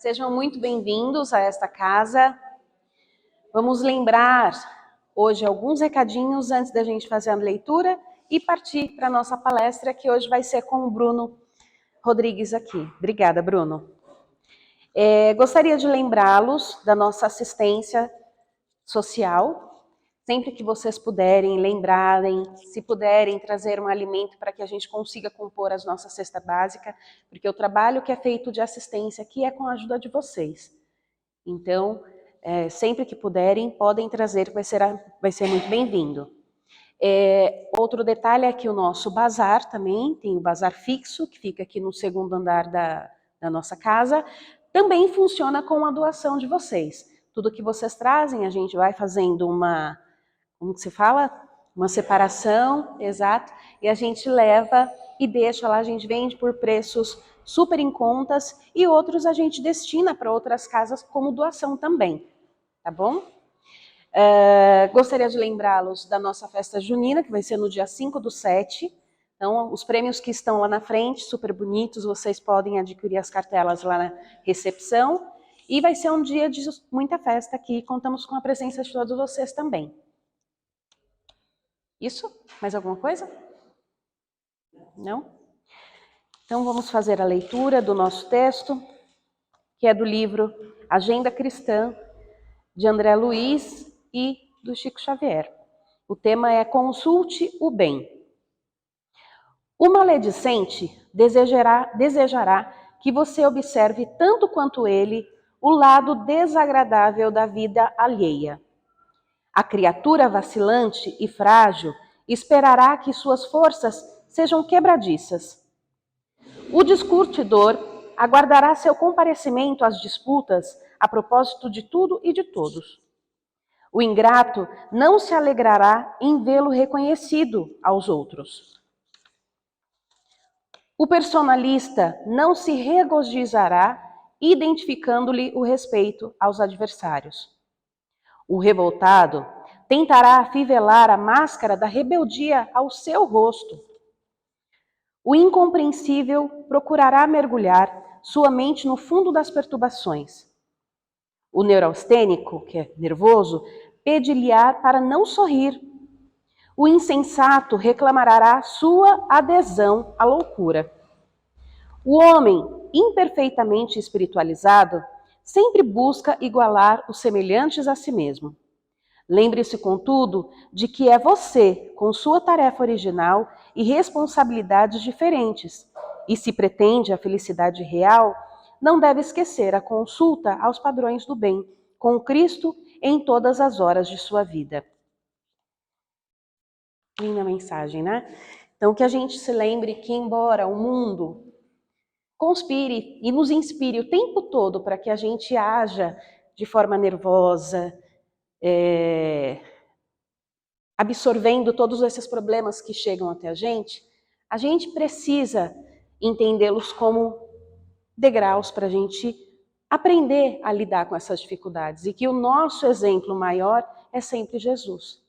Sejam muito bem-vindos a esta casa. Vamos lembrar hoje alguns recadinhos antes da gente fazer a leitura e partir para a nossa palestra, que hoje vai ser com o Bruno Rodrigues aqui. Obrigada, Bruno. Gostaria de lembrá-los da nossa assistência social. Sempre que vocês puderem, lembrarem, se puderem trazer um alimento para que a gente consiga compor as nossas cestas básicas, porque o trabalho que é feito de assistência aqui é com a ajuda de vocês. Então, sempre que puderem, podem trazer, que vai ser muito bem-vindo. Outro detalhe é que o nosso bazar também, tem o bazar fixo, que fica aqui no segundo andar da nossa casa, também funciona com a doação de vocês. Tudo que vocês trazem, a gente vai fazendo como que se fala? Uma separação, exato, e a gente leva e deixa lá, a gente vende por preços super em contas e outros a gente destina para outras casas como doação também, tá bom? Gostaria de lembrá-los da nossa festa junina, que vai ser no dia 5/7. Então, os prêmios que estão lá na frente, super bonitos, vocês podem adquirir as cartelas lá na recepção. E vai ser um dia de muita festa aqui, contamos com a presença de todos vocês também. Isso? Mais alguma coisa? Não? Então vamos fazer a leitura do nosso texto, que é do livro Agenda Cristã, de André Luiz e do Chico Xavier. O tema é Consulte o Bem. O maledicente desejará que você observe tanto quanto ele o lado desagradável da vida alheia. A criatura vacilante e frágil esperará que suas forças sejam quebradiças. O discutidor aguardará seu comparecimento às disputas a propósito de tudo e de todos. O ingrato não se alegrará em vê-lo reconhecido aos outros. O personalista não se regozijará identificando-lhe o respeito aos adversários. O revoltado tentará afivelar a máscara da rebeldia ao seu rosto. O incompreensível procurará mergulhar sua mente no fundo das perturbações. O neurastênico, que é nervoso, pedir-lhe-á para não sorrir. O insensato reclamará sua adesão à loucura. O homem imperfeitamente espiritualizado sempre busca igualar os semelhantes a si mesmo. Lembre-se, contudo, de que é você, com sua tarefa original e responsabilidades diferentes, e se pretende a felicidade real, não deve esquecer a consulta aos padrões do bem, com Cristo em todas as horas de sua vida. Linda mensagem, né? Então, que a gente se lembre que, embora o mundo conspire e nos inspire o tempo todo para que a gente haja de forma nervosa, absorvendo todos esses problemas que chegam até a gente precisa entendê-los como degraus para a gente aprender a lidar com essas dificuldades. E que o nosso exemplo maior é sempre Jesus.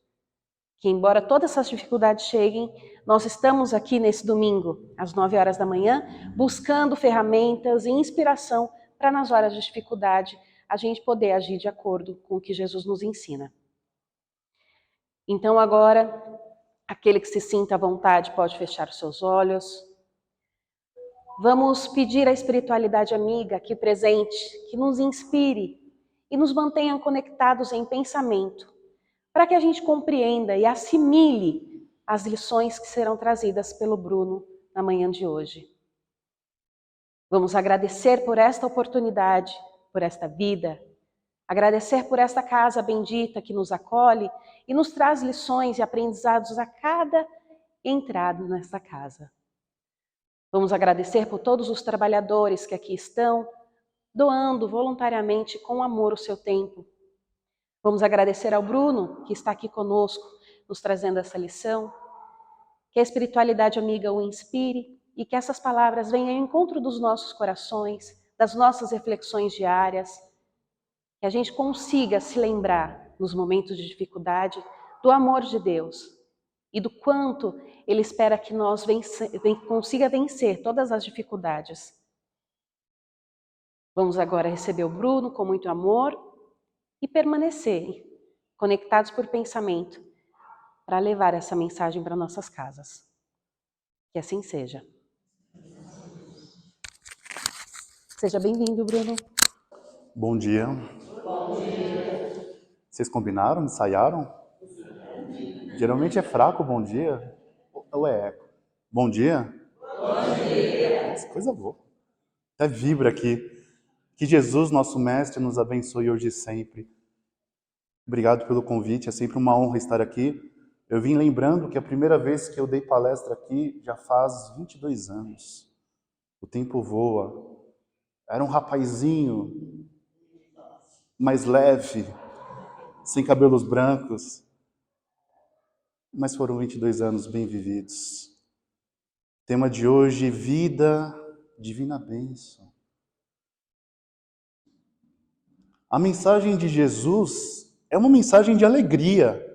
Que embora todas essas dificuldades cheguem, nós estamos aqui nesse domingo, às 9 horas da manhã, buscando ferramentas e inspiração para nas horas de dificuldade a gente poder agir de acordo com o que Jesus nos ensina. Então agora, aquele que se sinta à vontade pode fechar os seus olhos. Vamos pedir à espiritualidade amiga aqui presente que nos inspire e nos mantenha conectados em pensamento, para que a gente compreenda e assimile as lições que serão trazidas pelo Bruno na manhã de hoje. Vamos agradecer por esta oportunidade, por esta vida, agradecer por esta casa bendita que nos acolhe e nos traz lições e aprendizados a cada entrada nesta casa. Vamos agradecer por todos os trabalhadores que aqui estão, doando voluntariamente com amor o seu tempo. Vamos agradecer ao Bruno, que está aqui conosco, nos trazendo essa lição. Que a espiritualidade amiga o inspire e que essas palavras venham ao encontro dos nossos corações, das nossas reflexões diárias. Que a gente consiga se lembrar, nos momentos de dificuldade, do amor de Deus e do quanto Ele espera que nós consiga vencer todas as dificuldades. Vamos agora receber o Bruno com muito amor e permanecer conectados por pensamento para levar essa mensagem para nossas casas. Que assim seja. Seja bem-vindo, Bruno. Bom dia. Vocês combinaram? Ensaiaram? Geralmente é fraco o bom dia. Ou é eco? Bom dia? Bom dia. Nossa, coisa boa. Até vibra aqui. Que Jesus, nosso Mestre, nos abençoe hoje e sempre. Obrigado pelo convite, é sempre uma honra estar aqui. Eu vim lembrando que a primeira vez que eu dei palestra aqui já faz 22 anos. O tempo voa. Era um rapazinho mais leve, sem cabelos brancos, mas foram 22 anos bem vividos. Tema de hoje, vida, divina bênção. A mensagem de Jesus é uma mensagem de alegria.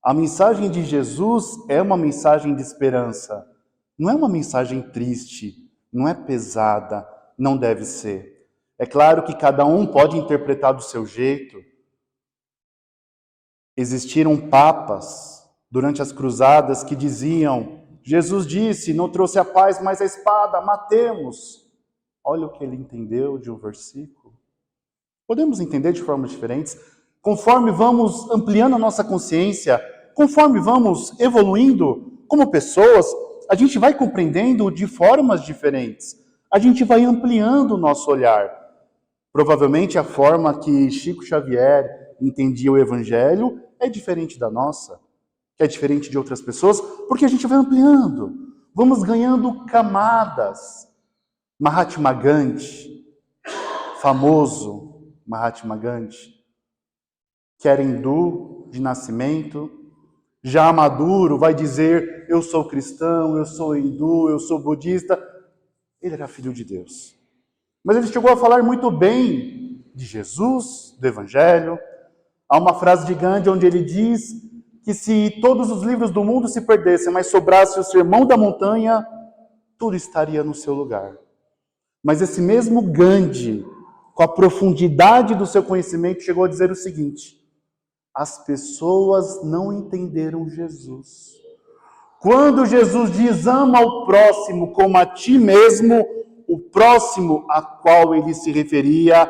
A mensagem de Jesus é uma mensagem de esperança. Não é uma mensagem triste, não é pesada, não deve ser. É claro que cada um pode interpretar do seu jeito. Existiram papas durante as cruzadas que diziam: Jesus disse, não trouxe a paz, mas a espada, matemos. Olha o que ele entendeu de um versículo. Podemos entender de formas diferentes. Conforme vamos ampliando a nossa consciência, conforme vamos evoluindo como pessoas, a gente vai compreendendo de formas diferentes. A gente vai ampliando o nosso olhar. Provavelmente a forma que Chico Xavier entendia o Evangelho é diferente da nossa, que é diferente de outras pessoas, porque a gente vai ampliando, vamos ganhando camadas. Mahatma Gandhi, famoso Mahatma Gandhi, que era hindu de nascimento, já maduro vai dizer: eu sou cristão, eu sou hindu, eu sou budista. Ele era filho de Deus. Mas ele chegou a falar muito bem de Jesus, do Evangelho. Há uma frase de Gandhi onde ele diz que se todos os livros do mundo se perdessem, mas sobrasse o Sermão da Montanha, tudo estaria no seu lugar. Mas esse mesmo Gandhi, com a profundidade do seu conhecimento, chegou a dizer o seguinte: as pessoas não entenderam Jesus. Quando Jesus diz ama o próximo como a ti mesmo, o próximo a qual ele se referia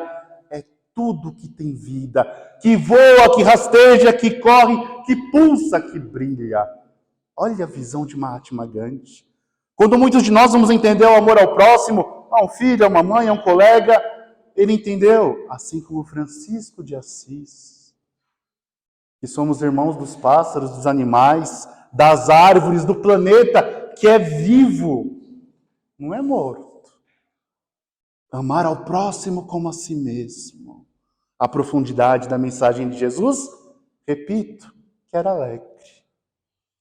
é tudo que tem vida, que voa, que rasteja, que corre, que pulsa, que brilha. Olha a visão de Mahatma Gandhi. Quando muitos de nós vamos entender o amor ao próximo, a um filho, a uma mãe, a um colega, ele entendeu, assim como Francisco de Assis, que somos irmãos dos pássaros, dos animais, das árvores, do planeta, que é vivo, não é morto. Amar ao próximo como a si mesmo. A profundidade da mensagem de Jesus, repito, que era alegre,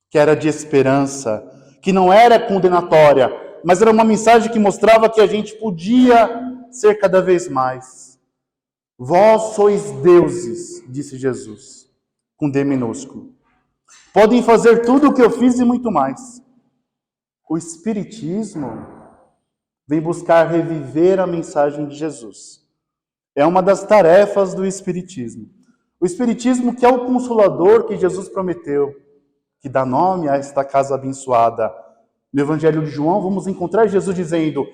que era de esperança, que não era condenatória, mas era uma mensagem que mostrava que a gente podia ser cada vez mais. Vós sois deuses, disse Jesus, com D minúsculo. Podem fazer tudo o que eu fiz e muito mais. O Espiritismo vem buscar reviver a mensagem de Jesus. É uma das tarefas do Espiritismo. O Espiritismo que é o Consolador que Jesus prometeu, que dá nome a esta casa abençoada. No Evangelho de João, vamos encontrar Jesus dizendo: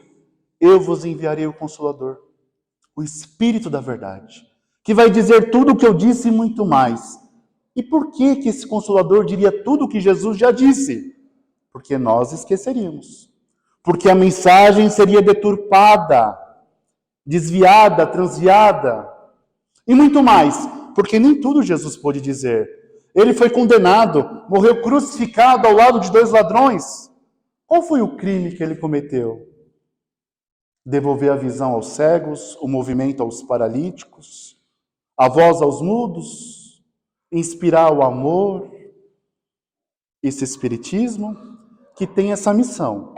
eu vos enviarei o Consolador, o Espírito da verdade, que vai dizer tudo o que eu disse e muito mais. E por que esse Consolador diria tudo o que Jesus já disse? Porque nós esqueceríamos. Porque a mensagem seria deturpada, desviada, transviada. E muito mais, porque nem tudo Jesus pôde dizer. Ele foi condenado, morreu crucificado ao lado de 2 ladrões. Qual foi o crime que ele cometeu? Devolver a visão aos cegos, o movimento aos paralíticos, a voz aos mudos, inspirar o amor. Esse Espiritismo que tem essa missão.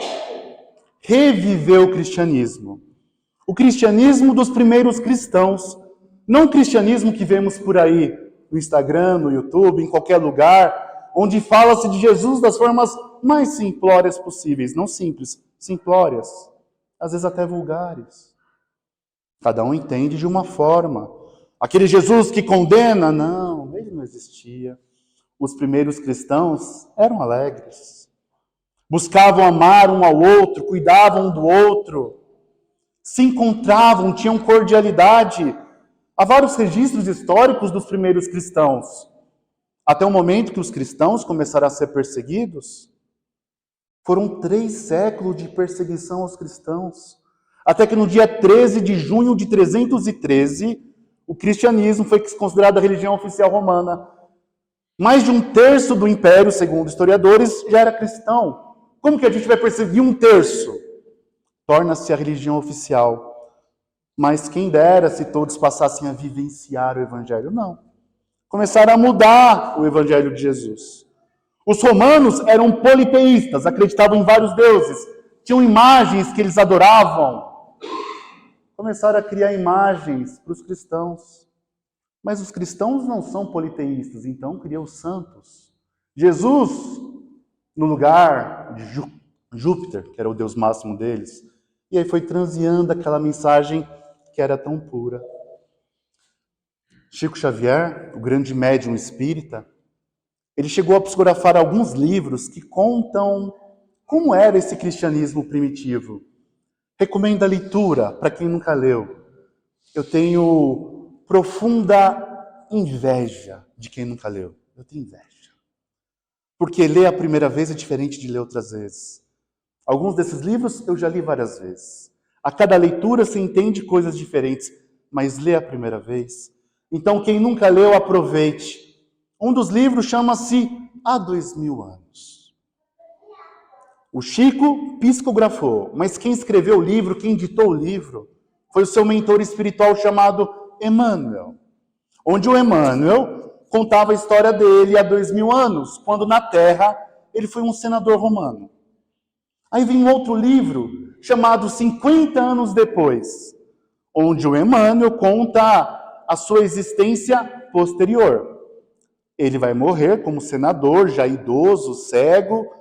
Reviver o cristianismo. O cristianismo dos primeiros cristãos. Não o cristianismo que vemos por aí, no Instagram, no YouTube, em qualquer lugar, onde fala-se de Jesus das formas mais simplórias possíveis. Não simples, simplórias. Às vezes até vulgares. Cada um entende de uma forma. Aquele Jesus que condena, não, ele não existia. Os primeiros cristãos eram alegres. Buscavam amar um ao outro, cuidavam um do outro, se encontravam, tinham cordialidade. Há vários registros históricos dos primeiros cristãos. Até o momento que os cristãos começaram a ser perseguidos, foram 3 séculos de perseguição aos cristãos. Até que no dia 13 de junho de 313, o cristianismo foi considerado a religião oficial romana. Mais de 1/3 do império, segundo historiadores, já era cristão. Como que a gente vai perseguir 1/3? Torna-se a religião oficial. Mas quem dera se todos passassem a vivenciar o evangelho. Não. Começaram a mudar o evangelho de Jesus. Os romanos eram politeístas, acreditavam em vários deuses, tinham imagens que eles adoravam. Começaram a criar imagens para os cristãos. Mas os cristãos não são politeístas, então criam santos. Jesus, no lugar de Júpiter, que era o deus máximo deles, e aí foi transviando aquela mensagem que era tão pura. Chico Xavier, o grande médium espírita, ele chegou a psicografar alguns livros que contam como era esse cristianismo primitivo. Recomendo a leitura para quem nunca leu. Eu tenho profunda inveja de quem nunca leu. Eu tenho inveja. Porque ler a primeira vez é diferente de ler outras vezes. Alguns desses livros eu já li várias vezes. A cada leitura você entende coisas diferentes, mas ler a primeira vez. Então quem nunca leu, aproveite. Um dos livros chama-se Há 2000 anos. O Chico psicografou, mas quem escreveu o livro, quem ditou o livro, foi o seu mentor espiritual chamado Emmanuel. Onde o Emmanuel contava a história dele há 2000 anos, quando na Terra ele foi um senador romano. Aí vem outro livro chamado 50 anos depois, onde o Emmanuel conta a sua existência posterior. Ele vai morrer como senador, já idoso, cego,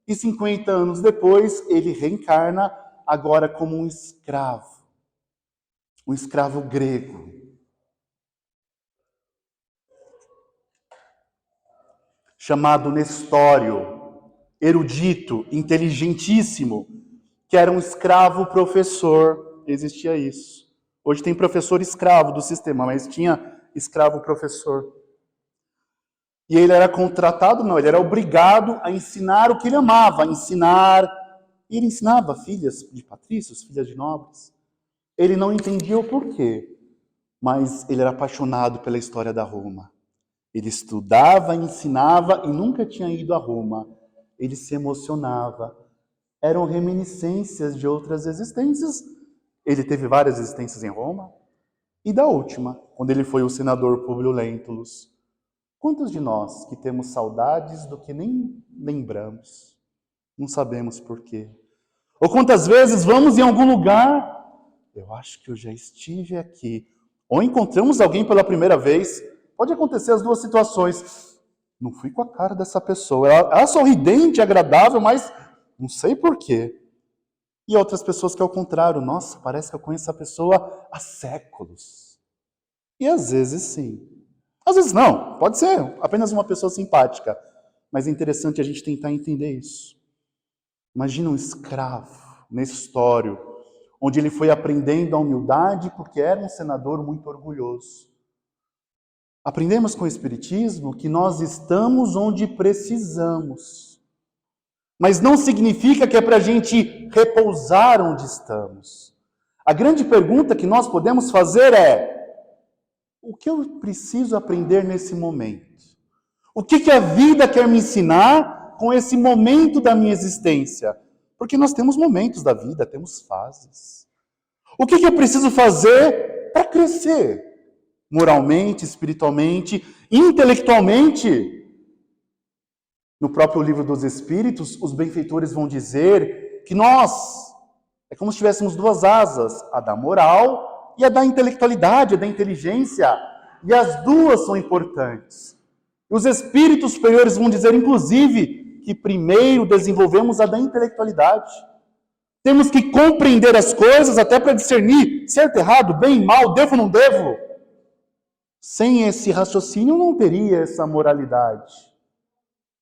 e 50 anos depois ele reencarna agora como um escravo grego. Chamado Nestório, erudito, inteligentíssimo, que era um escravo professor. Existia isso. Hoje tem professor escravo do sistema, mas tinha escravo professor. E ele era contratado, não, ele era obrigado a ensinar o que ele amava, a ensinar. E ele ensinava filhas de patrícios, filhas de nobres. Ele não entendia o porquê, mas ele era apaixonado pela história da Roma. Ele estudava, ensinava e nunca tinha ido a Roma. Ele se emocionava. Eram reminiscências de outras existências. Ele teve várias existências em Roma. E da última, quando ele foi o senador Públio Lentulus. Quantos de nós que temos saudades do que nem lembramos? Não sabemos por quê. Ou quantas vezes vamos em algum lugar, eu acho que eu já estive aqui. Ou encontramos alguém pela primeira vez. Pode acontecer as duas situações. Não fui com a cara dessa pessoa. Ela é sorridente, agradável, mas não sei por quê. E outras pessoas que é o contrário. Nossa, parece que eu conheço essa pessoa há séculos. E às vezes sim. Às vezes não. Pode ser apenas uma pessoa simpática. Mas é interessante a gente tentar entender isso. Imagina um escravo, Nestório, onde ele foi aprendendo a humildade porque era um senador muito orgulhoso. Aprendemos com o Espiritismo que nós estamos onde precisamos. Mas não significa que é para a gente repousar onde estamos. A grande pergunta que nós podemos fazer é: o que eu preciso aprender nesse momento? O que a vida quer me ensinar com esse momento da minha existência? Porque nós temos momentos da vida, temos fases. O que eu preciso fazer para crescer? Moralmente, espiritualmente, intelectualmente. No próprio Livro dos Espíritos, os benfeitores vão dizer que nós é como se tivéssemos duas asas, a da moral e a da intelectualidade, a da inteligência. E as duas são importantes. Os espíritos superiores vão dizer, inclusive, que primeiro desenvolvemos a da intelectualidade. Temos que compreender as coisas até para discernir certo, errado, bem, mal, devo ou não devo. Sem esse raciocínio não teria essa moralidade.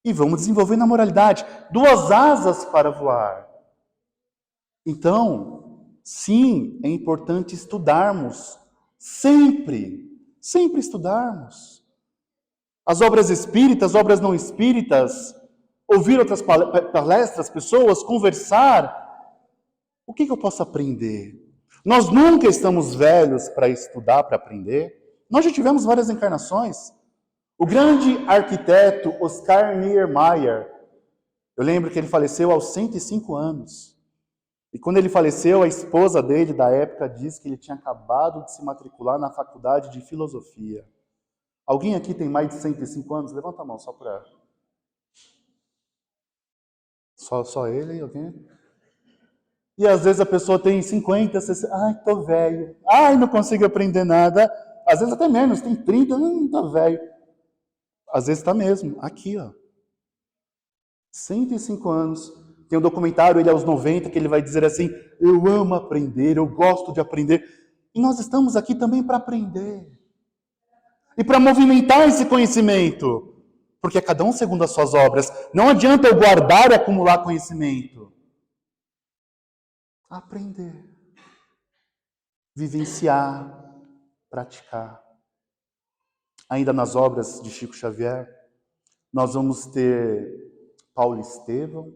E vamos desenvolvendo a moralidade. 2 asas para voar. Então, sim, é importante estudarmos. Sempre estudarmos. As obras espíritas, obras não espíritas, ouvir outras palestras, pessoas, conversar. O que eu posso aprender? Nós nunca estamos velhos para estudar, para aprender. Nós já tivemos várias encarnações. O grande arquiteto Oscar Niemeyer, eu lembro que ele faleceu aos 105 anos. E quando ele faleceu, a esposa dele, da época, disse que ele tinha acabado de se matricular na faculdade de filosofia. Alguém aqui tem mais de 105 anos? Levanta a mão, só para... Só ele? Alguém? E às vezes a pessoa tem 50, 60, ai, tô velho, ai, não consigo aprender nada. Às vezes até menos, tem 30, não tô velho. Às vezes tá mesmo, aqui, ó. 105 anos. Tem um documentário, ele aos 90, que ele vai dizer assim, eu amo aprender, eu gosto de aprender. E nós estamos aqui também para aprender. E para movimentar esse conhecimento. Porque é cada um segundo as suas obras. Não adianta eu guardar e acumular conhecimento. Aprender, vivenciar, praticar. Ainda nas obras de Chico Xavier, nós vamos ter Paulo Estevão,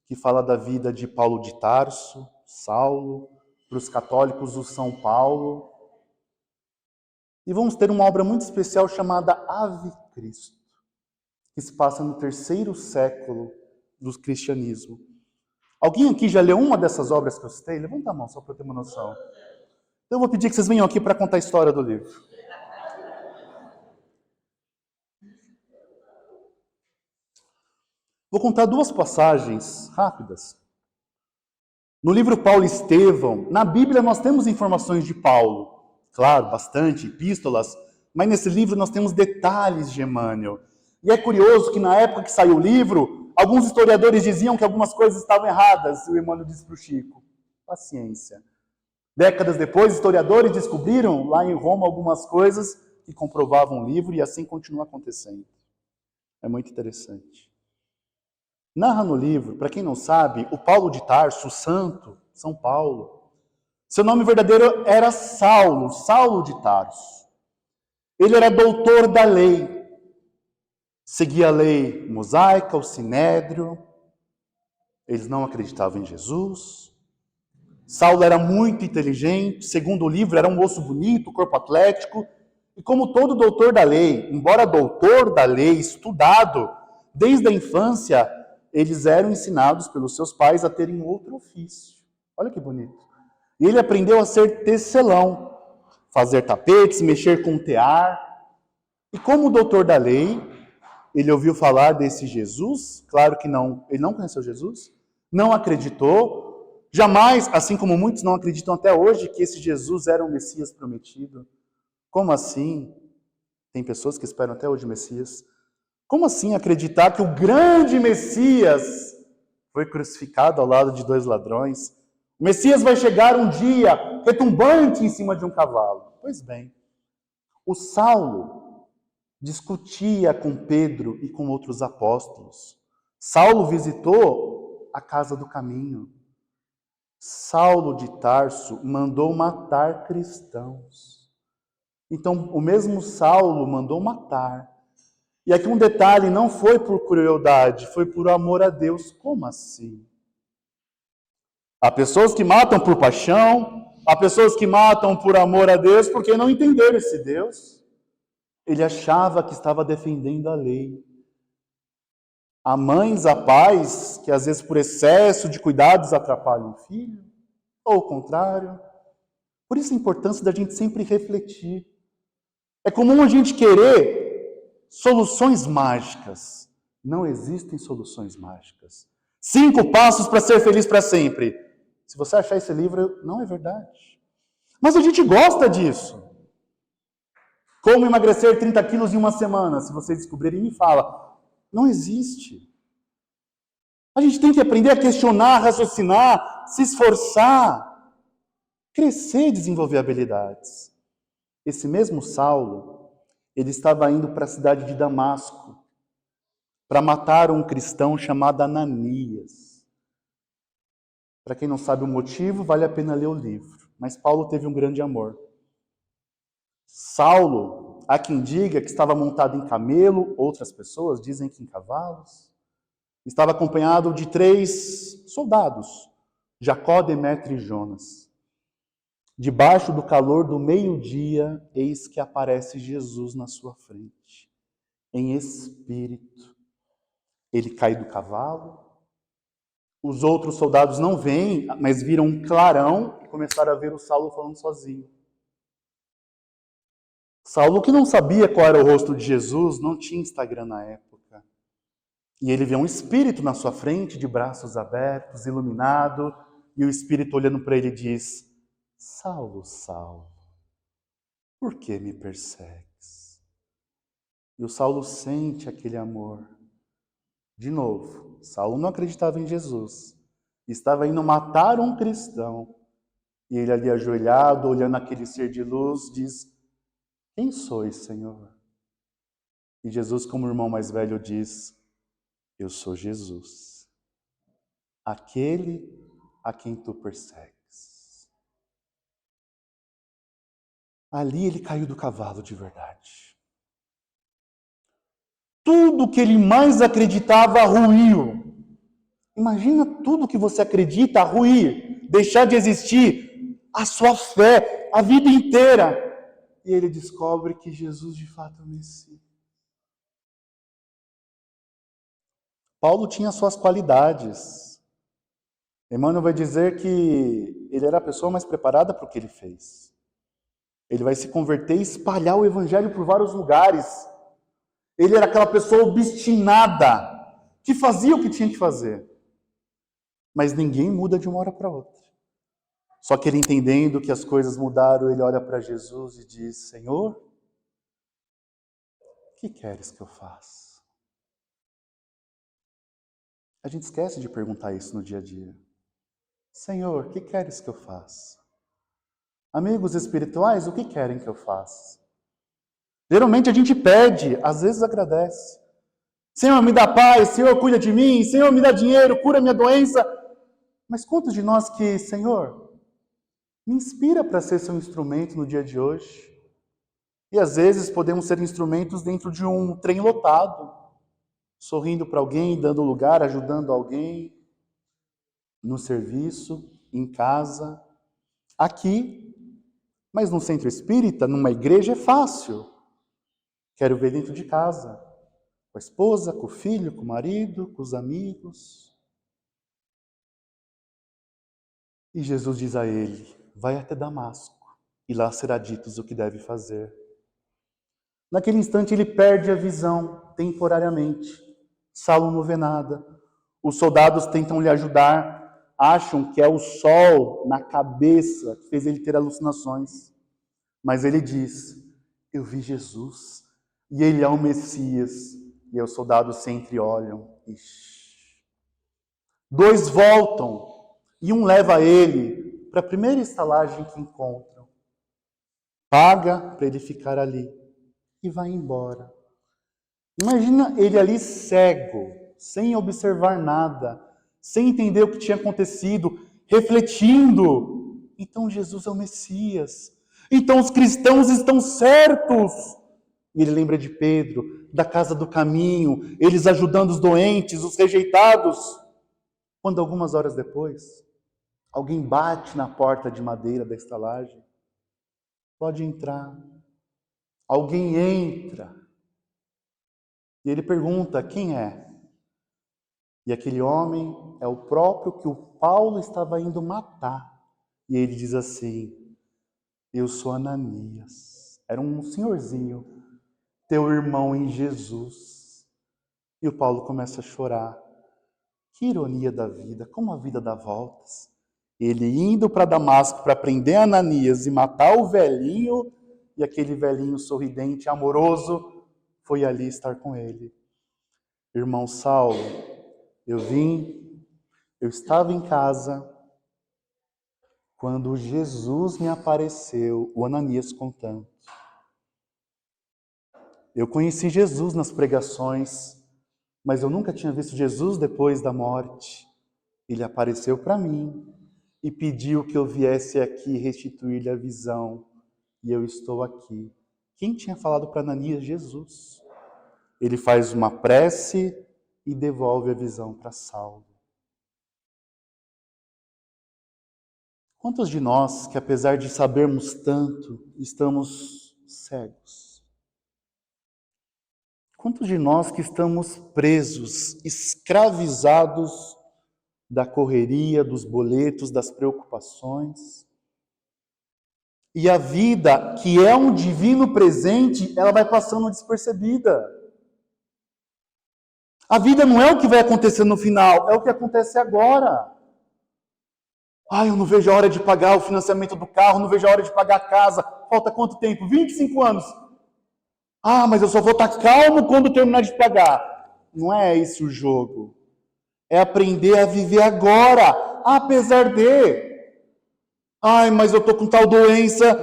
que fala da vida de Paulo de Tarso, Saulo, para os católicos o São Paulo. E vamos ter uma obra muito especial chamada Ave Cristo, que se passa no 3º século do cristianismo. Alguém aqui já leu uma dessas obras que eu citei? Levanta a mão, só para eu ter uma noção. Então eu vou pedir que vocês venham aqui para contar a história do livro. Vou contar 2 passagens rápidas. No livro Paulo Estevão, na Bíblia nós temos informações de Paulo. Claro, bastante, epístolas. Mas nesse livro nós temos detalhes de Emmanuel. E é curioso que na época que saiu o livro, alguns historiadores diziam que algumas coisas estavam erradas, e o Emmanuel disse para o Chico, paciência. Décadas depois, historiadores descobriram lá em Roma algumas coisas que comprovavam o livro, e assim continua acontecendo. É muito interessante. Narra no livro, para quem não sabe, o Paulo de Tarso, o santo, São Paulo, seu nome verdadeiro era Saulo, Saulo de Tarso. Ele era doutor da lei. Seguia a lei mosaica, o sinédrio. Eles não acreditavam em Jesus. Saulo era muito inteligente, segundo o livro, era um moço bonito, corpo atlético. E como todo doutor da lei, embora doutor da lei, estudado, desde a infância, eles eram ensinados pelos seus pais a terem outro ofício. Olha que bonito. E ele aprendeu a ser tecelão, fazer tapetes, mexer com tear. E como doutor da lei, ele ouviu falar desse Jesus, claro que não, ele não conheceu Jesus, não acreditou, jamais, assim como muitos não acreditam até hoje, que esse Jesus era o Messias prometido. Como assim? Tem pessoas que esperam até hoje o Messias. Como assim acreditar que o grande Messias foi crucificado ao lado de 2 ladrões? O Messias vai chegar um dia retumbante em cima de um cavalo. Pois bem, o Saulo discutia com Pedro e com outros apóstolos. Saulo visitou a casa do caminho. Saulo de Tarso mandou matar cristãos. Então, o mesmo Saulo mandou matar. E aqui um detalhe, não foi por crueldade, foi por amor a Deus. Como assim? Há pessoas que matam por paixão, há pessoas que matam por amor a Deus porque não entenderam esse Deus. Ele achava que estava defendendo a lei. Há mães, há pais que às vezes por excesso de cuidados atrapalham o filho, ou o contrário. Por isso a importância da gente sempre refletir. É comum a gente querer soluções mágicas. Não existem soluções mágicas. 5 passos para ser feliz para sempre. Se você achar esse livro, não é verdade. Mas a gente gosta disso. Como emagrecer 30 quilos em uma semana? Se vocês descobrirem, me fala. Não existe. A gente tem que aprender a questionar, a raciocinar, se esforçar, crescer e desenvolver habilidades. Esse mesmo Saulo, ele estava indo para a cidade de Damasco para matar um cristão chamado Ananias. Para quem não sabe o motivo, vale a pena ler o livro. Mas Paulo teve um grande amor. Saulo, há quem diga que estava montado em camelo, outras pessoas dizem que em cavalos. Estava acompanhado de 3 soldados, Jacó, Demétrio e Jonas. Debaixo do calor do meio-dia, eis que aparece Jesus na sua frente, em espírito. Ele cai do cavalo. Os outros soldados não veem, mas viram um clarão e começaram a ver o Saulo falando sozinho. Saulo, que não sabia qual era o rosto de Jesus, não tinha Instagram na época. E ele vê um espírito na sua frente, de braços abertos, iluminado, e o espírito olhando para ele diz: Saulo, Saulo, por que me persegues? E o Saulo sente aquele amor. De novo, Saulo não acreditava em Jesus. Estava indo matar um cristão. E ele ali ajoelhado, olhando aquele ser de luz, diz: Quem sois, Senhor? E Jesus, como irmão mais velho, diz: Eu sou Jesus, aquele a quem tu persegues. Ali ele caiu do cavalo de verdade. Tudo que ele mais acreditava ruiu. Imagina tudo que você acredita ruir, deixar de existir, a sua fé, a vida inteira. E ele descobre que Jesus de fato é o Messias. Paulo tinha suas qualidades. Emmanuel vai dizer que ele era a pessoa mais preparada para o que ele fez. Ele vai se converter e espalhar o evangelho por vários lugares. Ele era aquela pessoa obstinada, que fazia o que tinha que fazer. Mas ninguém muda de uma hora para outra. Só que ele, entendendo que as coisas mudaram, ele olha para Jesus e diz: Senhor, o que queres que eu faça? A gente esquece de perguntar isso no dia a dia. Senhor, o que queres que eu faça? Amigos espirituais, o que querem que eu faça? Geralmente a gente pede, às vezes agradece. Senhor, me dá paz, Senhor, cuida de mim, Senhor, me dá dinheiro, cura minha doença. Mas quantos de nós que, Senhor, me inspira para ser seu instrumento no dia de hoje? E às vezes podemos ser instrumentos dentro de um trem lotado, sorrindo para alguém, dando lugar, ajudando alguém, no serviço, em casa, aqui, mas no centro espírita, numa igreja é fácil. Quero ver dentro de casa, com a esposa, com o filho, com o marido, com os amigos. E Jesus diz a ele: vai até Damasco, e lá será dito o que deve fazer. Naquele instante ele perde a visão, temporariamente. Saulo não vê nada. Os soldados tentam lhe ajudar, acham que é o sol na cabeça que fez ele ter alucinações. Mas ele diz: eu vi Jesus, e ele é o Messias. E os soldados se entreolham. Ixi. 2 voltam, e um leva ele para a primeira estalagem que encontram. Paga para ele ficar ali, e vai embora. Imagina ele ali cego, sem observar nada, sem entender o que tinha acontecido, refletindo. Então Jesus é o Messias. Então os cristãos estão certos. E ele lembra de Pedro, da casa do caminho, eles ajudando os doentes, os rejeitados. Quando algumas horas depois, alguém bate na porta de madeira da estalagem. Pode entrar. Alguém entra. E ele pergunta: quem é? E aquele homem é o próprio que o Paulo estava indo matar. E ele diz assim: eu sou Ananias. Era um senhorzinho, teu irmão em Jesus. E o Paulo começa a chorar. Que ironia da vida, como a vida dá voltas. Ele indo para Damasco para prender Ananias e matar o velhinho, e aquele velhinho sorridente, amoroso, foi ali estar com ele. Irmão Saulo, eu estava em casa, quando Jesus me apareceu, o Ananias contando. Eu conheci Jesus nas pregações, mas eu nunca tinha visto Jesus depois da morte. Ele apareceu para mim e pediu que eu viesse aqui restituir-lhe a visão. E eu estou aqui. Quem tinha falado para Ananias? Jesus. Ele faz uma prece e devolve a visão para Saulo. Quantos de nós que, apesar de sabermos tanto, estamos cegos? Quantos de nós que estamos presos, escravizados da correria, dos boletos, das preocupações? E a vida, que é um divino presente, ela vai passando despercebida. A vida não é o que vai acontecer no final, é o que acontece agora. Eu não vejo a hora de pagar o financiamento do carro, não vejo a hora de pagar a casa. Falta quanto tempo? 25 anos. Mas eu só vou estar calmo quando terminar de pagar. Não é esse o jogo. É aprender a viver agora, apesar de... mas eu estou com tal doença.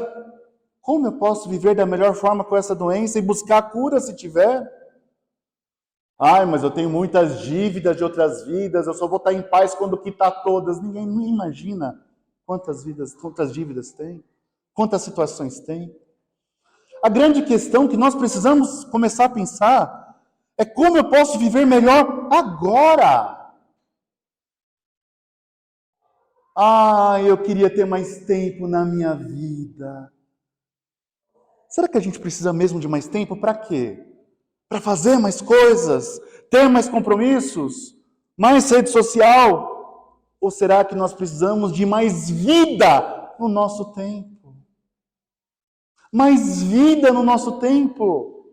Como eu posso viver da melhor forma com essa doença e buscar a cura se tiver? Mas eu tenho muitas dívidas de outras vidas, eu só vou estar em paz quando quitar todas. Ninguém nem imagina quantas dívidas tem, quantas situações tem. A grande questão que nós precisamos começar a pensar é como eu posso viver melhor agora. Eu queria ter mais tempo na minha vida. Será que a gente precisa mesmo de mais tempo? Para quê? Para fazer mais coisas? Ter mais compromissos? Mais rede social? Ou será que nós precisamos de mais vida no nosso tempo? Mais vida no nosso tempo?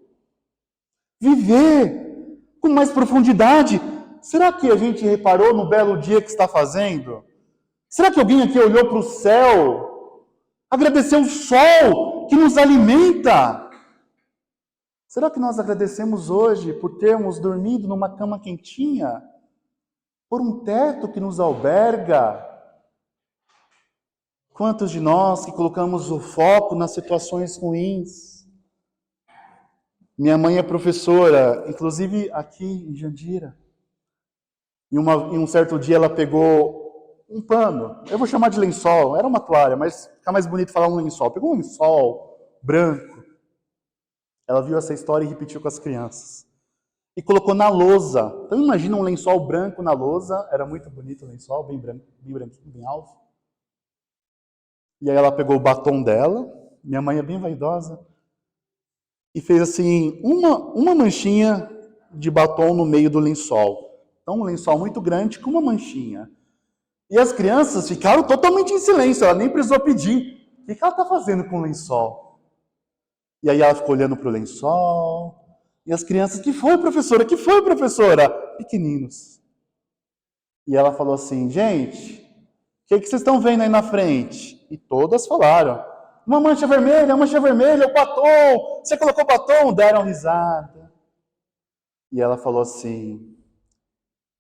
Viver com mais profundidade? Será que a gente reparou no belo dia que está fazendo? Será que alguém aqui olhou para o céu? Agradeceu o sol que nos alimenta? Será que nós agradecemos hoje por termos dormido numa cama quentinha? Por um teto que nos alberga? Quantos de nós que colocamos o foco nas situações ruins? Minha mãe é professora, inclusive aqui em Jandira. Em um certo dia ela pegou um pano, eu vou chamar de lençol, era uma toalha, mas fica mais bonito falar um lençol. Pegou um lençol branco. Ela viu essa história e repetiu com as crianças. E colocou na lousa. Então imagina um lençol branco na lousa. Era muito bonito o lençol, bem branquinho, bem alto. E aí ela pegou o batom dela. Minha mãe é bem vaidosa. E fez assim, uma manchinha de batom no meio do lençol. Então um lençol muito grande com uma manchinha. E as crianças ficaram totalmente em silêncio. Ela nem precisou pedir. O que ela está fazendo com o lençol? E aí ela ficou olhando para o lençol. E as crianças, que foi, professora? Que foi, professora? Pequeninos. E ela falou assim, gente, o que vocês estão vendo aí na frente? E todas falaram, uma mancha vermelha, o batom. Você colocou batom? Deram risada. E ela falou assim,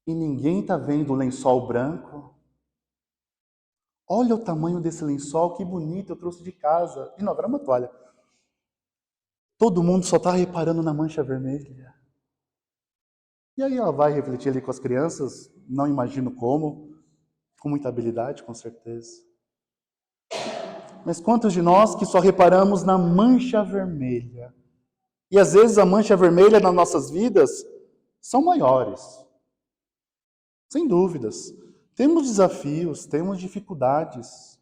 e ninguém está vendo o lençol branco? Olha o tamanho desse lençol, que bonito, eu trouxe de casa. De novo, era uma toalha. Todo mundo só está reparando na mancha vermelha. E aí ela vai refletir ali com as crianças, não imagino como, com muita habilidade, com certeza. Mas quantos de nós que só reparamos na mancha vermelha? E às vezes a mancha vermelha nas nossas vidas são maiores. Sem dúvidas. Temos desafios, temos dificuldades.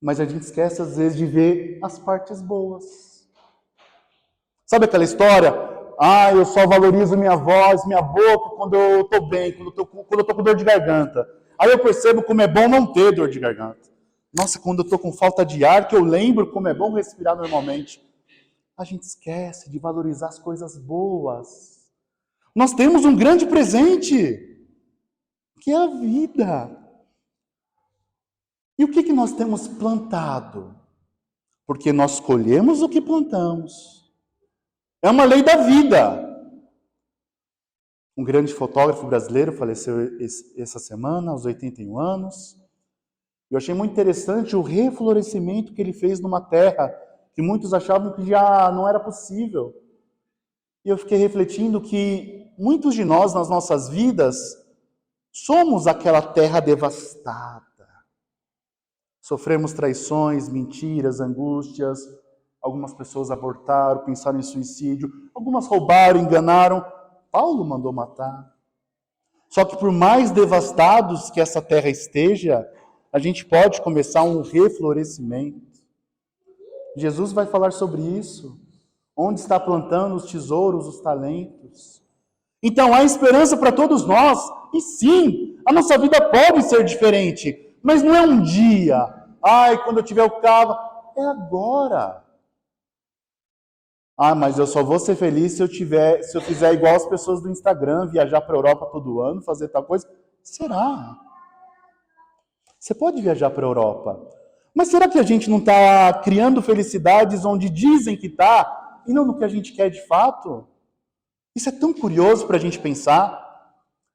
Mas a gente esquece, às vezes, de ver as partes boas. Sabe aquela história? Eu só valorizo minha voz, minha boca quando eu estou bem, quando eu estou com dor de garganta. Aí eu percebo como é bom não ter dor de garganta. Nossa, quando eu estou com falta de ar, que eu lembro como é bom respirar normalmente. A gente esquece de valorizar as coisas boas. Nós temos um grande presente, que é a vida. E o que nós temos plantado? Porque nós colhemos o que plantamos. É uma lei da vida. Um grande fotógrafo brasileiro faleceu essa semana, aos 81 anos. Eu achei muito interessante o reflorescimento que ele fez numa terra que muitos achavam que já não era possível. E eu fiquei refletindo que muitos de nós, nas nossas vidas, somos aquela terra devastada. Sofremos traições, mentiras, angústias. Algumas pessoas abortaram, pensaram em suicídio. Algumas roubaram, enganaram. Paulo mandou matar. Só que por mais devastados que essa terra esteja, a gente pode começar um reflorescimento. Jesus vai falar sobre isso. Onde está plantando os tesouros, os talentos. Então há esperança para todos nós. E sim, a nossa vida pode ser diferente. Mas não é um dia. Quando eu tiver o carro. É agora. Mas eu só vou ser feliz se eu fizer igual as pessoas do Instagram, viajar para a Europa todo ano, fazer tal coisa. Será? Você pode viajar para a Europa. Mas será que a gente não está criando felicidades onde dizem que está, e não no que a gente quer de fato? Isso é tão curioso para a gente pensar.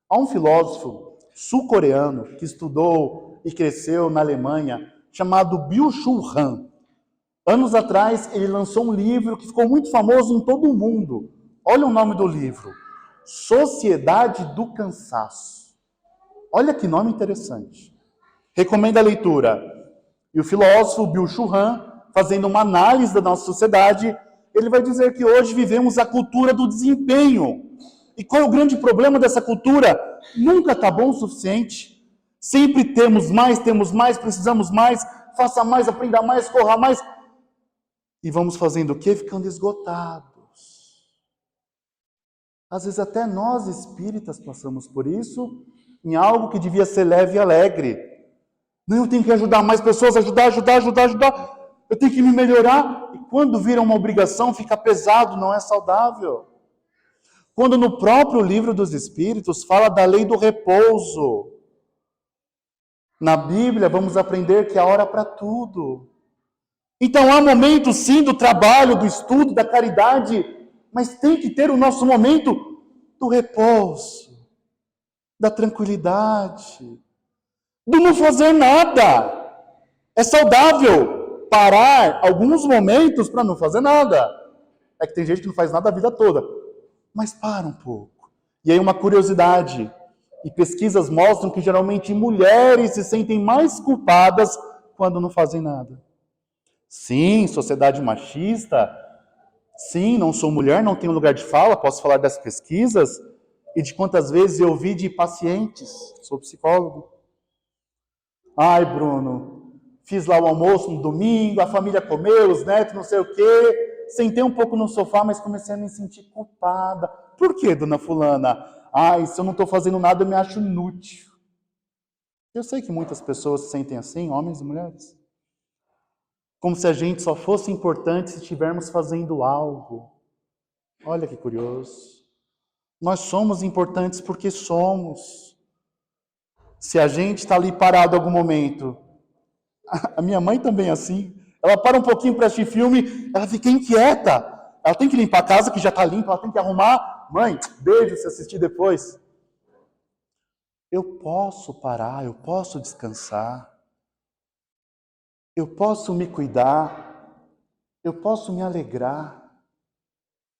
Há um filósofo sul-coreano que estudou e cresceu na Alemanha, chamado Byung-Chul Han. Anos atrás, ele lançou um livro que ficou muito famoso em todo o mundo. Olha o nome do livro. Sociedade do Cansaço. Olha que nome interessante. Recomendo a leitura. E o filósofo Byung-Chul Han, fazendo uma análise da nossa sociedade, ele vai dizer que hoje vivemos a cultura do desempenho. E qual é o grande problema dessa cultura? Nunca está bom o suficiente. Sempre temos mais, precisamos mais, faça mais, aprenda mais, corra mais. E vamos fazendo o quê? Ficando esgotados. Às vezes até nós espíritas passamos por isso, em algo que devia ser leve e alegre. Não, eu tenho que ajudar mais pessoas, ajudar. Eu tenho que me melhorar. E quando vira uma obrigação, fica pesado, não é saudável. Quando no próprio livro dos Espíritos fala da lei do repouso. Na Bíblia vamos aprender que há hora para tudo. Então há momentos sim do trabalho, do estudo, da caridade, mas tem que ter o nosso momento do repouso, da tranquilidade, do não fazer nada. É saudável parar alguns momentos para não fazer nada. É que tem gente que não faz nada a vida toda. Mas para um pouco. E aí uma curiosidade. E pesquisas mostram que geralmente mulheres se sentem mais culpadas quando não fazem nada. Sim, sociedade machista. Sim, não sou mulher, não tenho lugar de fala, posso falar das pesquisas e de quantas vezes eu ouvi de pacientes. Sou psicólogo. Bruno, fiz lá o almoço no domingo, a família comeu, os netos, não sei o quê. Sentei um pouco no sofá, mas comecei a me sentir culpada. Por quê, dona fulana? Se eu não estou fazendo nada, eu me acho inútil. Eu sei que muitas pessoas se sentem assim, homens e mulheres. Como se a gente só fosse importante se estivermos fazendo algo. Olha que curioso. Nós somos importantes porque somos. Se a gente está ali parado em algum momento, a minha mãe também é assim, ela para um pouquinho para assistir filme, ela fica inquieta. Ela tem que limpar a casa, que já está limpa, ela tem que arrumar. Mãe, beijo se assistir depois. Eu posso parar, eu posso descansar. Eu posso me cuidar. Eu posso me alegrar.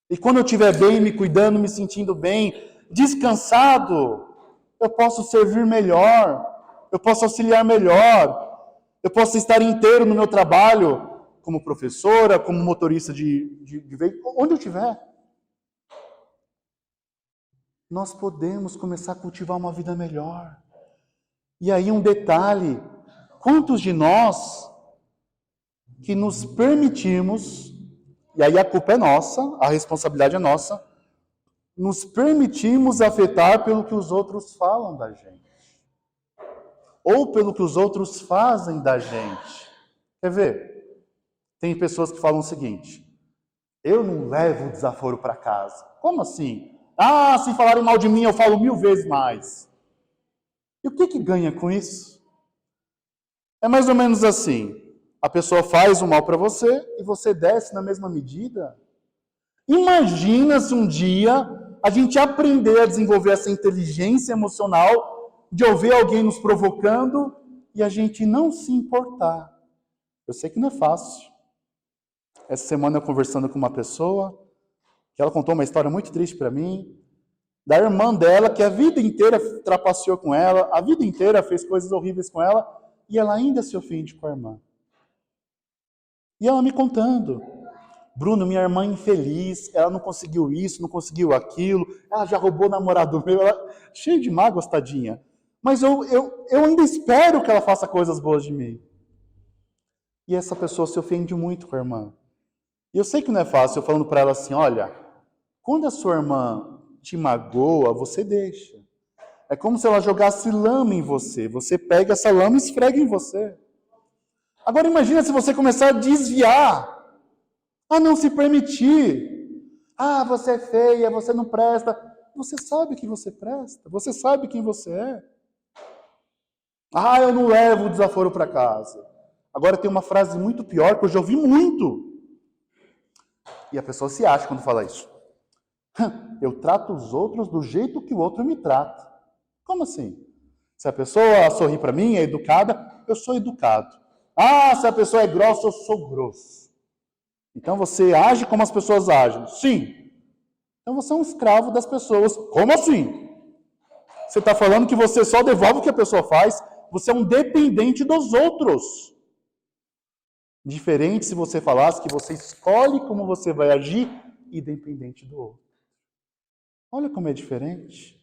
E quando eu estiver bem, me cuidando, me sentindo bem, descansado, eu posso servir melhor, eu posso auxiliar melhor, eu posso estar inteiro no meu trabalho, como professora, como motorista de veículo, onde eu estiver. Nós podemos começar a cultivar uma vida melhor. E aí um detalhe, quantos de nós que nos permitimos, e aí a culpa é nossa, a responsabilidade é nossa, nos permitimos afetar pelo que os outros falam da gente. Ou pelo que os outros fazem da gente. Quer ver? Tem pessoas que falam o seguinte: eu não levo desaforo para casa. Como assim? Se falarem mal de mim, eu falo 1000 vezes mais. E o que ganha com isso? É mais ou menos assim. A pessoa faz o mal para você e você desce na mesma medida. Imagina se um dia a gente aprender a desenvolver essa inteligência emocional de ouvir alguém nos provocando e a gente não se importar. Eu sei que não é fácil. Essa semana eu conversando com uma pessoa, que ela contou uma história muito triste para mim, da irmã dela, que a vida inteira trapaceou com ela, a vida inteira fez coisas horríveis com ela, e ela ainda se ofende com a irmã. E ela me contando, Bruno, minha irmã infeliz, ela não conseguiu isso, não conseguiu aquilo, ela já roubou o namorado meu, ela cheia de mágoas, tadinha. Mas eu ainda espero que ela faça coisas boas de mim. E essa pessoa se ofende muito com a irmã. E eu sei que não é fácil, eu falando para ela assim, olha, quando a sua irmã te magoa, você deixa. É como se ela jogasse lama em você. Você pega essa lama e esfrega em você. Agora imagina se você começar a desviar, a não se permitir. Ah, você é feia, você não presta. Você sabe que você presta. Você sabe quem você é. Ah, eu não levo o desaforo para casa. Agora tem uma frase muito pior que eu já ouvi muito. E a pessoa se acha quando fala isso. Eu trato os outros do jeito que o outro me trata. Como assim? Se a pessoa sorri para mim, é educada, eu sou educado. Ah, se a pessoa é grossa, eu sou grosso. Então você age como as pessoas agem. Sim. Então você é um escravo das pessoas. Como assim? Você está falando que você só devolve o que a pessoa faz? Você é um dependente dos outros. Diferente se você falasse que você escolhe como você vai agir, independente do outro. Olha como é diferente.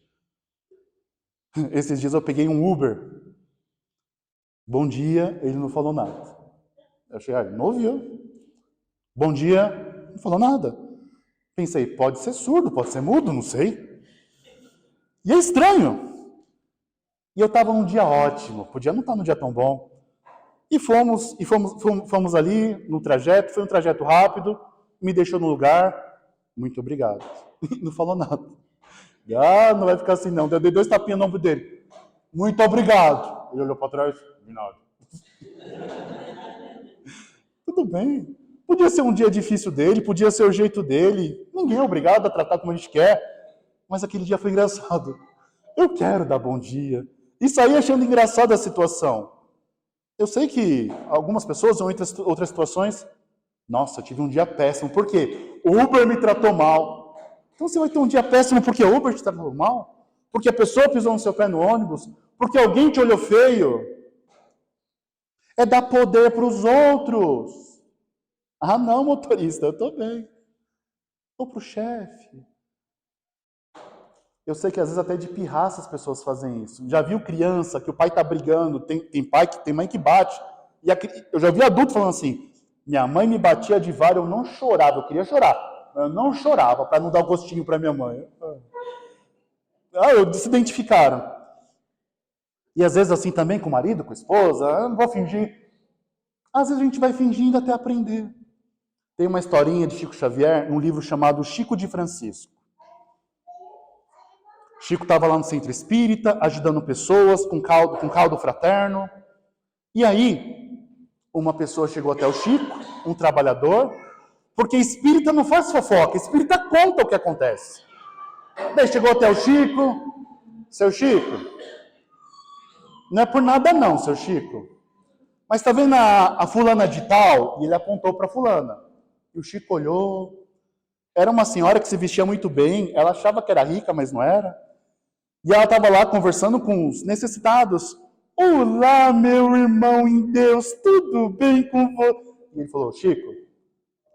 Esses dias eu peguei um Uber. Bom dia, ele não falou nada. Eu cheguei, não ouviu. Bom dia, não falou nada. Pensei, pode ser surdo, pode ser mudo, não sei. E é estranho. E eu estava num dia ótimo, podia não estar num dia tão bom. E fomos ali no trajeto, foi um trajeto rápido, me deixou no lugar, muito obrigado. Não falou nada. Ah, não vai ficar assim não. Eu dei 2 tapinhas no ombro dele. Muito obrigado. Ele olhou para trás, de nada. Tudo bem. Podia ser um dia difícil dele, podia ser o jeito dele. Ninguém é obrigado a tratar como a gente quer. Mas aquele dia foi engraçado. Eu quero dar bom dia. E saí achando engraçada a situação. Eu sei que algumas pessoas, em outras situações, nossa, eu tive um dia péssimo. Por quê? O Uber me tratou mal. Então você vai ter um dia péssimo porque o Uber te tratou mal? Porque a pessoa pisou no seu pé no ônibus? Porque alguém te olhou feio? É dar poder para os outros. Ah, não, motorista, eu estou bem. Ou para o chefe. Eu sei que às vezes até de pirraça as pessoas fazem isso. Já viu criança que o pai está brigando, tem mãe que bate. Eu já vi adulto falando assim, minha mãe me batia de vara, eu não chorava, eu queria chorar. Eu não chorava para não dar o gostinho para minha mãe. Se identificaram. E às vezes assim também com o marido, com a esposa, eu não vou fingir. Às vezes a gente vai fingindo até aprender. Tem uma historinha de Chico Xavier, num livro chamado Chico de Francisco. Chico estava lá no centro espírita, ajudando pessoas com caldo fraterno. E aí, uma pessoa chegou até o Chico, um trabalhador, porque espírita não faz fofoca, espírita conta o que acontece. Daí chegou até o Chico, seu Chico, não é por nada não, seu Chico, mas tá vendo a fulana de tal? E ele apontou para fulana. E o Chico olhou, era uma senhora que se vestia muito bem, ela achava que era rica, mas não era. E ela estava lá conversando com os necessitados. Olá, meu irmão em Deus, tudo bem com você? E ele falou, Chico,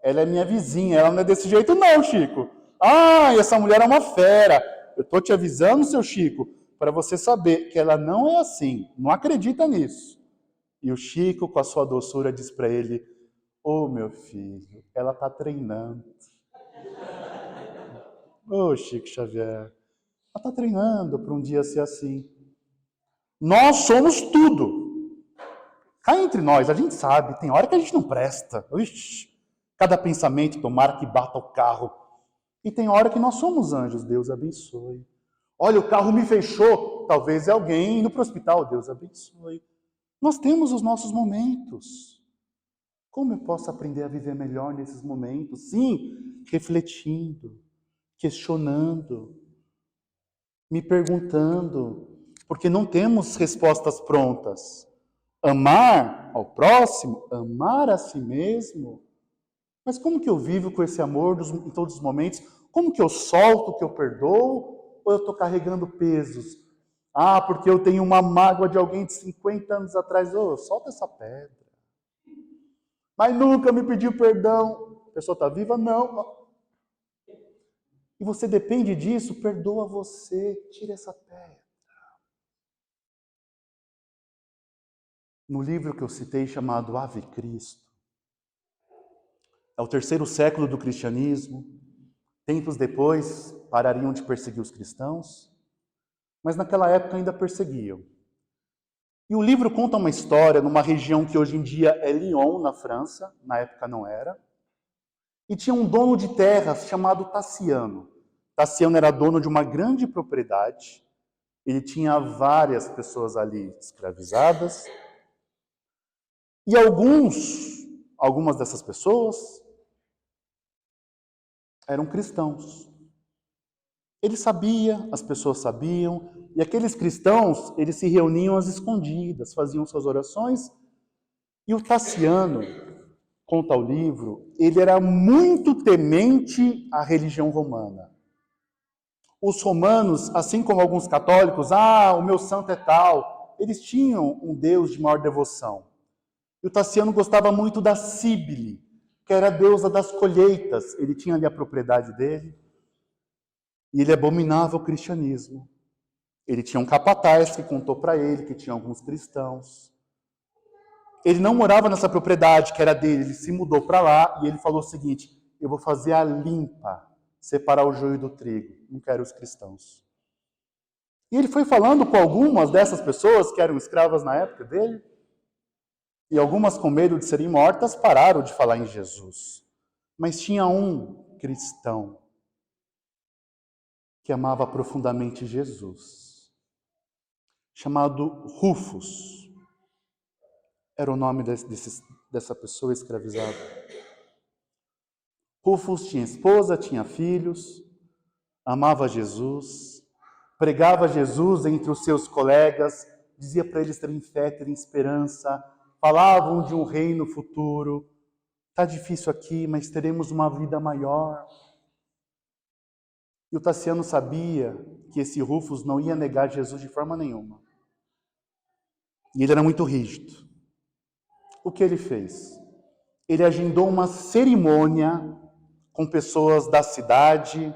ela é minha vizinha, ela não é desse jeito não, Chico. Ah, essa mulher é uma fera. Eu estou te avisando, seu Chico, para você saber que ela não é assim. Não acredita nisso. E o Chico, com a sua doçura, diz para ele, ô meu filho, ela está treinando. Ô Chico Xavier, ela está treinando para um dia ser assim. Nós somos tudo. Cá entre nós, a gente sabe, tem hora que a gente não presta. Ixi, cada pensamento, tomara que bata o carro. E tem hora que nós somos anjos, Deus abençoe. Olha, o carro me fechou, talvez é alguém indo para o hospital, Deus abençoe. Nós temos os nossos momentos. Como eu posso aprender a viver melhor nesses momentos? Sim, refletindo, questionando, me perguntando, porque não temos respostas prontas. Amar ao próximo, amar a si mesmo. Mas como que eu vivo com esse amor em todos os momentos? Como que eu solto, que eu perdoo? Ou eu estou carregando pesos? Ah, porque eu tenho uma mágoa de alguém de 50 anos atrás. Ô, solta essa pedra. Mas nunca me pediu perdão. A pessoa está viva? Não. E você depende disso? Perdoa você. Tira essa pedra. No livro que eu citei, chamado Ave Cristo, é o 3º século do cristianismo. Tempos depois, parariam de perseguir os cristãos, mas naquela época ainda perseguiam. E o livro conta uma história numa região que hoje em dia é Lyon, na França, na época não era, e tinha um dono de terras chamado Tassiano. Tassiano era dono de uma grande propriedade, ele tinha várias pessoas ali escravizadas, e algumas dessas pessoas eram cristãos. Ele sabia, as pessoas sabiam, e aqueles cristãos, eles se reuniam às escondidas, faziam suas orações, e o Tassiano, conta o livro, ele era muito temente à religião romana. Os romanos, assim como alguns católicos, o meu santo é tal, eles tinham um Deus de maior devoção. E o Tassiano gostava muito da Cíbile, que era a deusa das colheitas. Ele tinha ali a propriedade dele. E ele abominava o cristianismo. Ele tinha um capataz que contou para ele que tinha alguns cristãos. Ele não morava nessa propriedade que era dele, ele se mudou para lá e ele falou o seguinte: eu vou fazer a limpa, separar o joio do trigo, não quero os cristãos. E ele foi falando com algumas dessas pessoas que eram escravas na época dele, e algumas, com medo de serem mortas, pararam de falar em Jesus. Mas tinha um cristão que amava profundamente Jesus, chamado Rufus. Era o nome dessa pessoa escravizada. Rufus tinha esposa, tinha filhos, amava Jesus, pregava Jesus entre os seus colegas, dizia para eles terem fé, terem esperança, falavam de um reino futuro. Está difícil aqui, mas teremos uma vida maior. E o Tassiano sabia que esse Rufus não ia negar Jesus de forma nenhuma. E ele era muito rígido. O que ele fez? Ele agendou uma cerimônia com pessoas da cidade,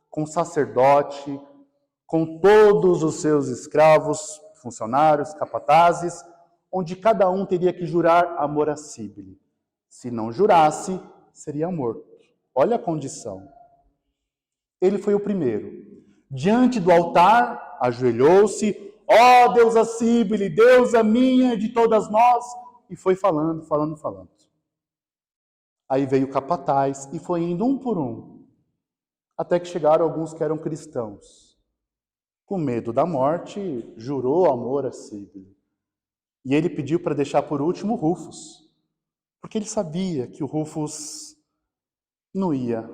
com sacerdote, com todos os seus escravos, funcionários, capatazes, onde cada um teria que jurar amor a Cíbile. Se não jurasse, seria morto. Olha a condição. Ele foi o primeiro. Diante do altar, ajoelhou-se, ó deusa Cíbile, deusa minha de todas nós, e foi falando. Aí veio o capataz e foi indo um por um, até que chegaram alguns que eram cristãos. Com medo da morte, jurou amor a Cíbile. E ele pediu para deixar por último Rufus, porque ele sabia que o Rufus não ia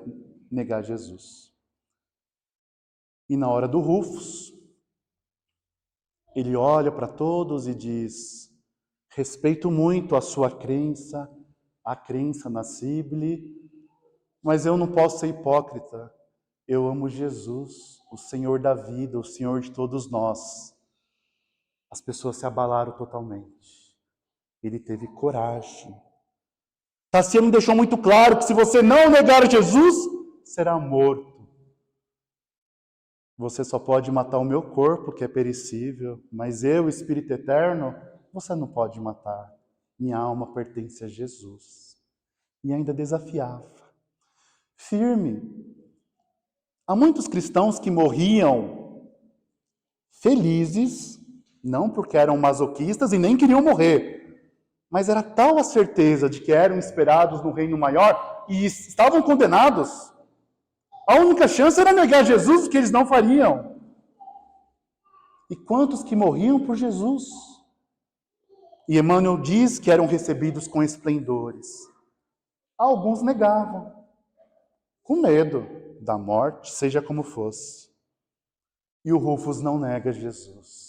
negar Jesus. E na hora do Rufus, ele olha para todos e diz: respeito muito a sua crença, a crença na Cíbile, mas eu não posso ser hipócrita. Eu amo Jesus, o Senhor da vida, o Senhor de todos nós. As pessoas se abalaram totalmente. Ele teve coragem. Tassiano deixou muito claro que se você não negar Jesus, será morto. Você só pode matar o meu corpo, que é perecível, mas eu, Espírito Eterno, você não pode matar. Minha alma pertence a Jesus. E ainda desafiava. Firme. Há muitos cristãos que morriam felizes, não porque eram masoquistas e nem queriam morrer, mas era tal a certeza de que eram esperados no reino maior e estavam condenados. A única chance era negar Jesus, o que eles não fariam. E quantos que morriam por Jesus? E Emmanuel diz que eram recebidos com esplendores. Alguns negavam, com medo da morte, seja como fosse. E o Rufus não nega Jesus.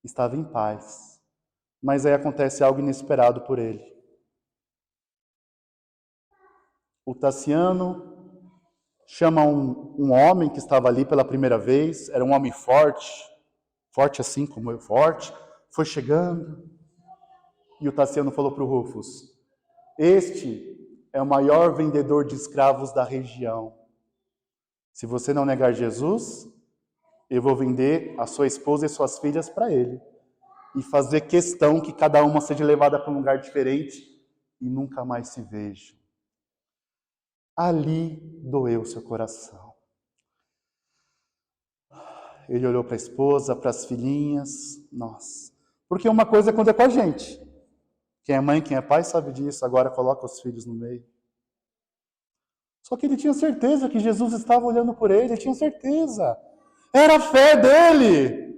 Estava em paz. Mas aí acontece algo inesperado por ele. O Tassiano chama um homem que estava ali pela primeira vez, era um homem forte, forte assim como eu, forte, foi chegando, e o Tassiano falou para o Rufus: este é o maior vendedor de escravos da região. Se você não negar Jesus, eu vou vender a sua esposa e suas filhas para ele, e fazer questão que cada uma seja levada para um lugar diferente e nunca mais se veja. Ali doeu seu coração. Ele olhou para a esposa, para as filhinhas. Nossa. Porque uma coisa é quando é com a gente. Quem é mãe, quem é pai sabe disso. Agora coloca os filhos no meio. Só que ele tinha certeza que Jesus estava olhando por ele. Ele tinha certeza. Era a fé dele.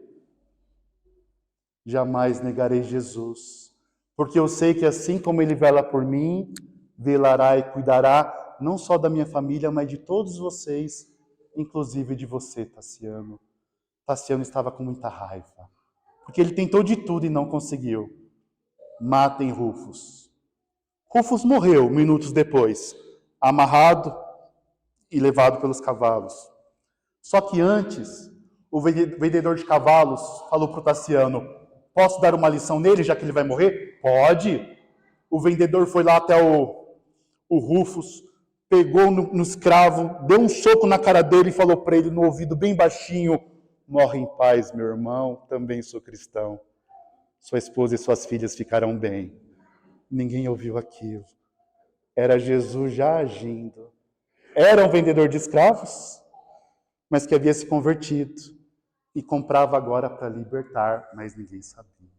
Jamais negarei Jesus. Porque eu sei que assim como ele vela por mim, velará e cuidará não só da minha família, mas de todos vocês, inclusive de você, Tassiano. Tassiano estava com muita raiva, porque ele tentou de tudo e não conseguiu. Matem Rufus. Rufus morreu minutos depois, amarrado e levado pelos cavalos. Só que antes, o vendedor de cavalos falou para o Tassiano: posso dar uma lição nele, já que ele vai morrer? Pode. O vendedor foi lá até o Rufus, pegou no escravo, deu um soco na cara dele e falou para ele no ouvido bem baixinho: morre em paz, meu irmão, também sou cristão. Sua esposa e suas filhas ficarão bem. Ninguém ouviu aquilo. Era Jesus já agindo. Era um vendedor de escravos, mas que havia se convertido e comprava agora para libertar, mas ninguém sabia.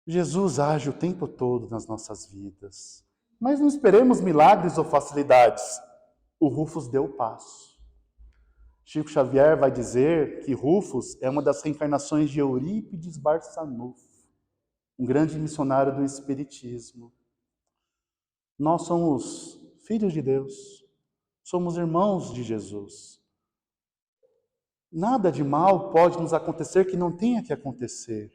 Jesus age o tempo todo nas nossas vidas, mas não esperemos milagres ou facilidades. O Rufus deu o passo. Chico Xavier vai dizer que Rufus é uma das reencarnações de Eurípides Barçanufo, um grande missionário do Espiritismo. Nós somos filhos de Deus, somos irmãos de Jesus. Nada de mal pode nos acontecer que não tenha que acontecer.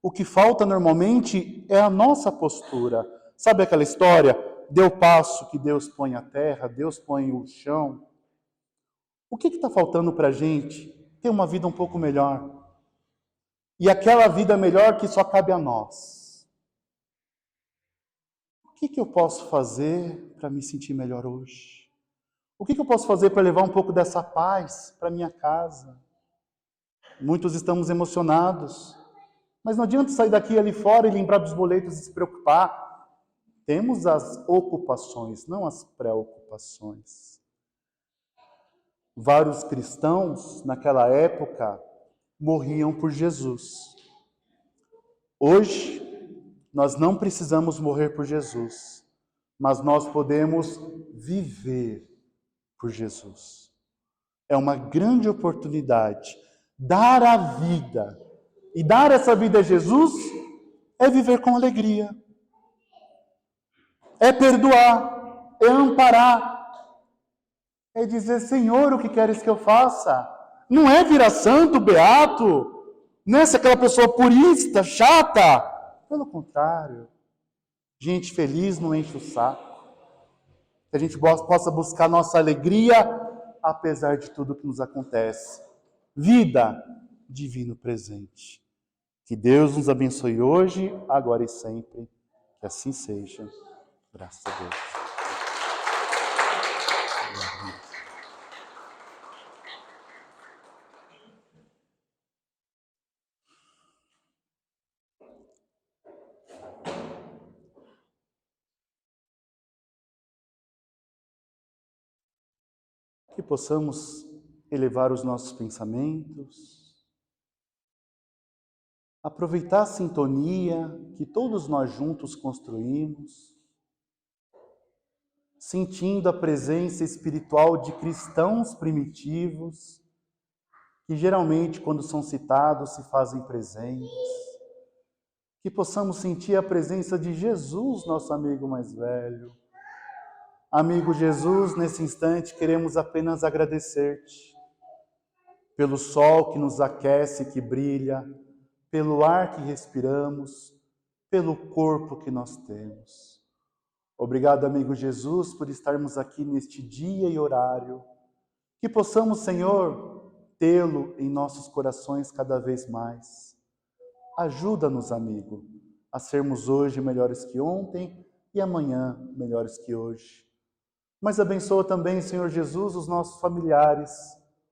O que falta normalmente é a nossa postura. Sabe aquela história? Deu passo que Deus põe a terra, Deus põe o chão. O que está faltando para a gente? Ter uma vida um pouco melhor. E aquela vida melhor que só cabe a nós. O que eu posso fazer para me sentir melhor hoje? O que eu posso fazer para levar um pouco dessa paz para minha casa? Muitos estamos emocionados, mas não adianta sair daqui ali fora e lembrar dos boletos e se preocupar. Temos as ocupações, não as preocupações. Vários cristãos, naquela época, morriam por Jesus. Hoje, nós não precisamos morrer por Jesus, mas nós podemos viver por Jesus. É uma grande oportunidade. Dar a vida. E dar essa vida a Jesus é viver com alegria. É perdoar. É amparar. É dizer: Senhor, o que queres que eu faça? Não é virar santo, beato, não é ser aquela pessoa purista, chata. Pelo contrário, gente feliz não enche o saco. Que a gente possa buscar nossa alegria, apesar de tudo que nos acontece. Vida, divino presente. Que Deus nos abençoe hoje, agora e sempre. Que assim seja. Graças a Deus. Que possamos elevar os nossos pensamentos, aproveitar a sintonia que todos nós juntos construímos, sentindo a presença espiritual de cristãos primitivos, que geralmente, quando são citados, se fazem presentes. Que possamos sentir a presença de Jesus, nosso amigo mais velho. Amigo Jesus, nesse instante queremos apenas agradecer-te pelo sol que nos aquece, que brilha, pelo ar que respiramos, pelo corpo que nós temos. Obrigado, amigo Jesus, por estarmos aqui neste dia e horário. Que possamos, Senhor, tê-lo em nossos corações cada vez mais. Ajuda-nos, amigo, a sermos hoje melhores que ontem e amanhã melhores que hoje. Mas abençoa também, Senhor Jesus, os nossos familiares,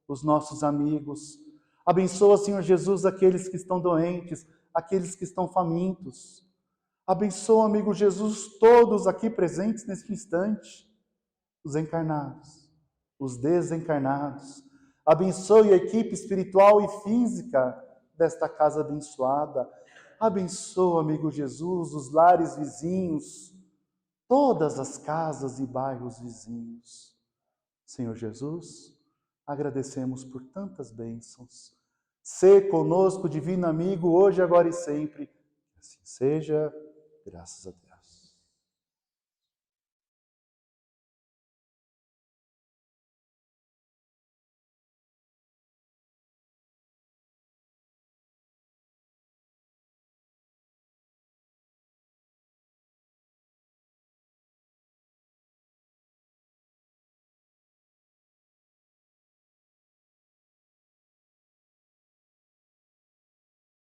os nossos amigos. Abençoa, Senhor Jesus, aqueles que estão doentes, aqueles que estão famintos. Abençoa, amigo Jesus, todos aqui presentes neste instante, os encarnados, os desencarnados. Abençoe a equipe espiritual e física desta casa abençoada. Abençoa, amigo Jesus, os lares vizinhos, todas as casas e bairros vizinhos. Senhor Jesus, agradecemos por tantas bênçãos. Sê conosco, divino amigo, hoje, agora e sempre. Assim seja, graças a Deus.